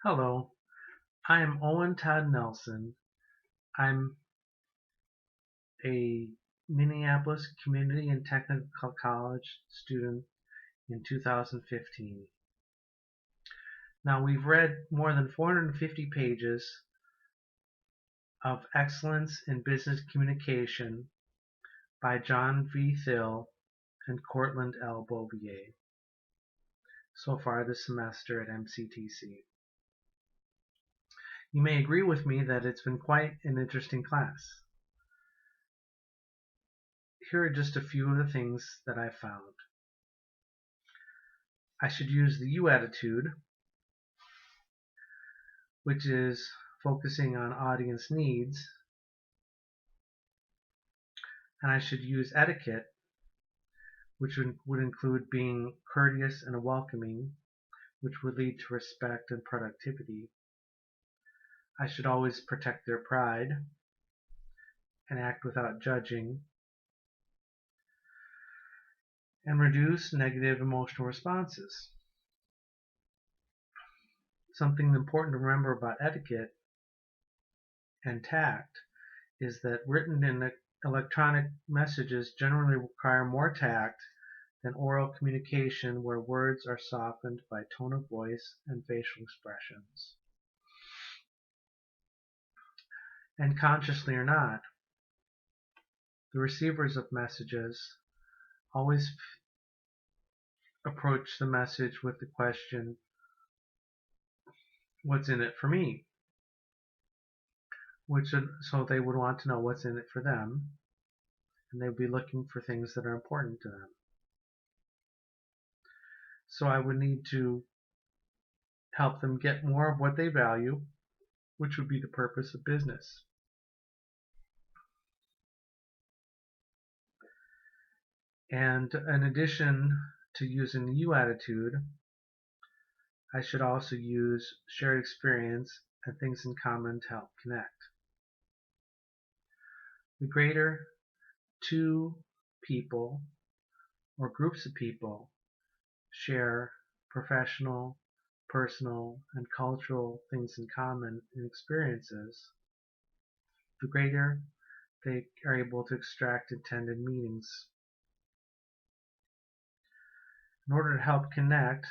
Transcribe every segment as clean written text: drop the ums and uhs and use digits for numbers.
Hello, I am Owen Todd Nelson. I'm a Minneapolis Community and Technical College student in 2015. Now, we've read more than 450 pages of Excellence in Business Communication by John V. Thill and Cortland L. Bouvier so far this semester at MCTC. You may agree with me that it's been quite an interesting class. Here are just a few of the things that I found. I should use the you attitude, which is focusing on audience needs, and I should use etiquette, which would include being courteous and welcoming, which would lead to respect and productivity. I should always protect their pride and act without judging, and reduce negative emotional responses. Something important to remember about etiquette and tact is that written and electronic messages generally require more tact than oral communication, where words are softened by tone of voice and facial expressions. And consciously or not, the receivers of messages always approach the message with the question, what's in it for me? So they would want to know what's in it for them, and they would be looking for things that are important to them. So I would need to help them get more of what they value, which would be the purpose of business. And in addition to using the you attitude, I should also use shared experience and things in common to help connect. The greater two people or groups of people share professional, personal, and cultural things in common and experiences, the greater they are able to extract intended meanings. In order to help connect,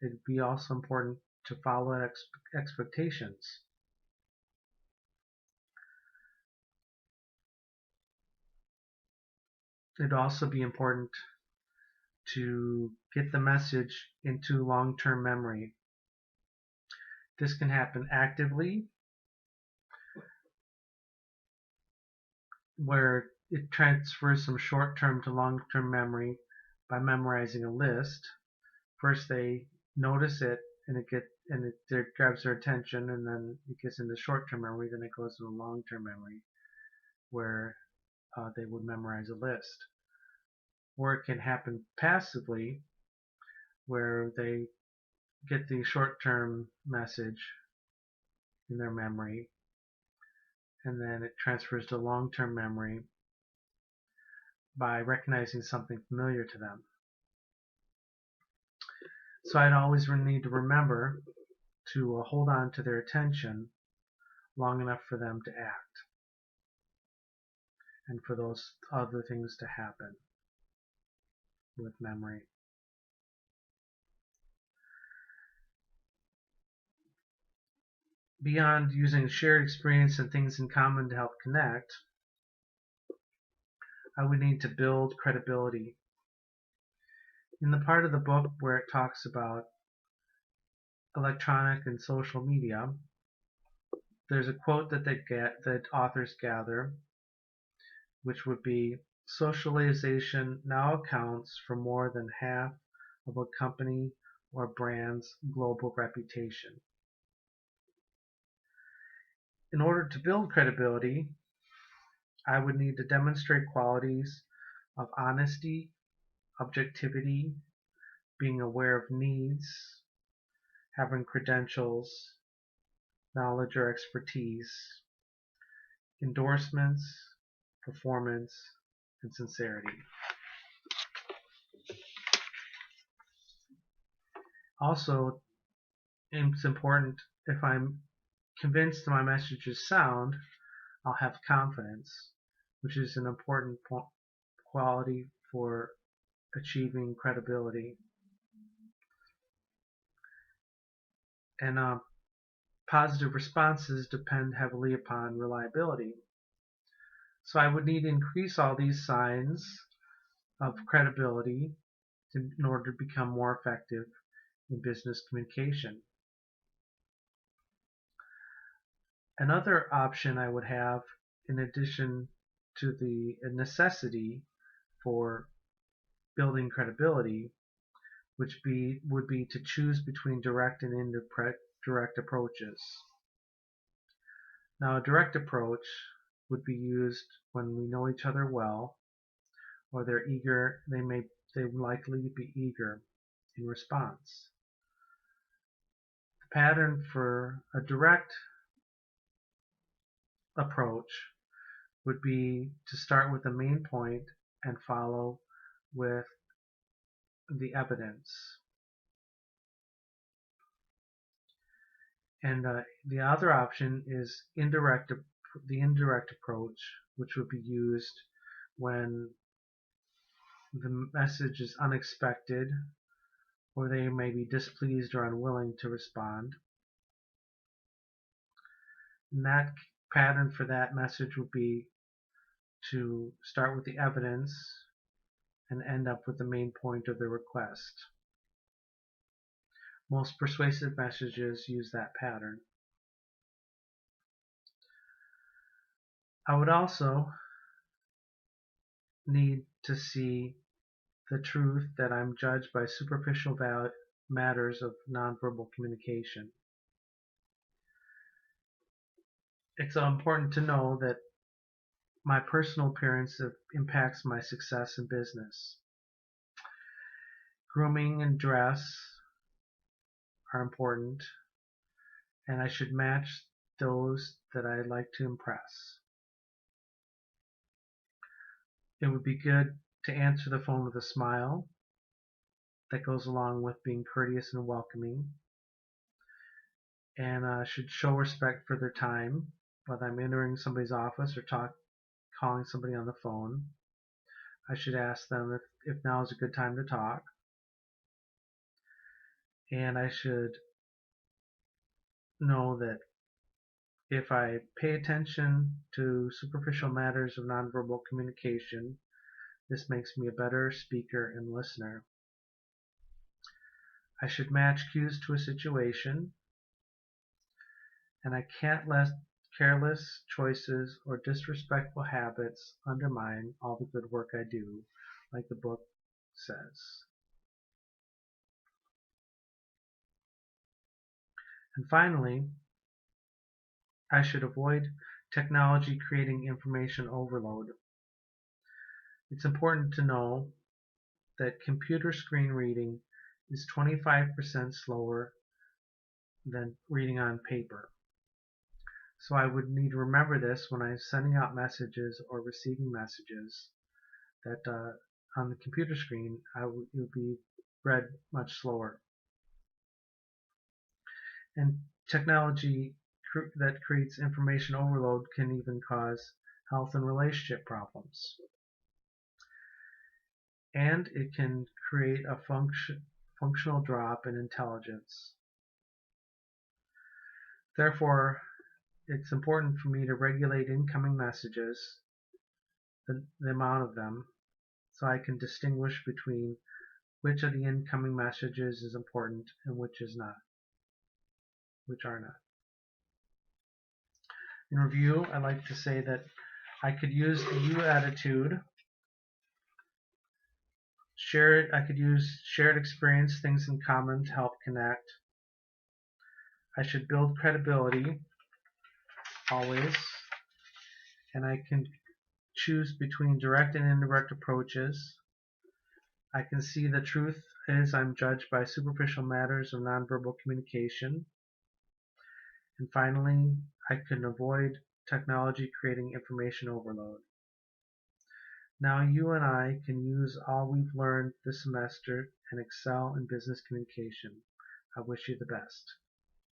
it would be also important to follow expectations. It'd also be important to get the message into long-term memory. This can happen actively, where it transfers from short-term to long-term memory by memorizing a list. First they notice it and it grabs their attention, and then it gets into short-term memory, then it goes to long-term memory where they would memorize a list. Or it can happen passively, where they get the short-term message in their memory, and then it transfers to long-term memory by recognizing something familiar to them. So I'd always need to remember to hold on to their attention long enough for them to act and for those other things to happen with memory. Beyond using shared experience and things in common to help connect, I would need to build credibility. In the part of the book where it talks about electronic and social media, there's a quote that authors gather, which would be, socialization now accounts for more than half of a company or brand's global reputation. In order to build credibility, I would need to demonstrate qualities of honesty, objectivity, being aware of needs, having credentials, knowledge or expertise, endorsements, performance, and sincerity. Also, it's important, if I'm convinced my message is sound, I'll have confidence, which is an important quality for achieving credibility. And positive responses depend heavily upon reliability. So I would need to increase all these signs of credibility in order to become more effective in business communication. Another option I would have, in addition to the necessity for building credibility, which would be to choose between direct and indirect approaches. Now, a direct approach would be used when we know each other well, or they're eager. They likely be eager in response. The pattern for a direct approach would be to start with the main point and follow with the evidence. And the other option is the indirect approach, which would be used when the message is unexpected, or they may be displeased or unwilling to respond. And that pattern for that message would be to start with the evidence and end up with the main point of the request. Most persuasive messages use that pattern. I would also need to see the truth that I'm judged by superficial matters of nonverbal communication. It's important to know that my personal appearance impacts my success in business. Grooming and dress are important, and I should match those that I like to impress. It would be good to answer the phone with a smile that goes along with being courteous and welcoming, and should show respect for their time, whether I'm entering somebody's office or calling somebody on the phone. I should ask them if now is a good time to talk, and I should know that if I pay attention to superficial matters of nonverbal communication, this makes me a better speaker and listener. I should match cues to a situation, and I can't let careless choices or disrespectful habits undermine all the good work I do, like the book says. And finally, I should avoid technology creating information overload. It's important to know that computer screen reading is 25% slower than reading on paper. So I would need to remember this when I'm sending out messages or receiving messages, that on the computer screen it would be read much slower. And technology that creates information overload can even cause health and relationship problems. And it can create a functional drop in intelligence. Therefore, it's important for me to regulate incoming messages, the amount of them, so I can distinguish between which of the incoming messages is important and which are not. In review, I'd like to say that I could use the you attitude. I could use shared experience, things in common to help connect. I should build credibility always, and I can choose between direct and indirect approaches. I can see the truth is I'm judged by superficial matters of nonverbal communication. And finally, I can avoid technology creating information overload. Now you and I can use all we've learned this semester and excel in business communication. I wish you the best.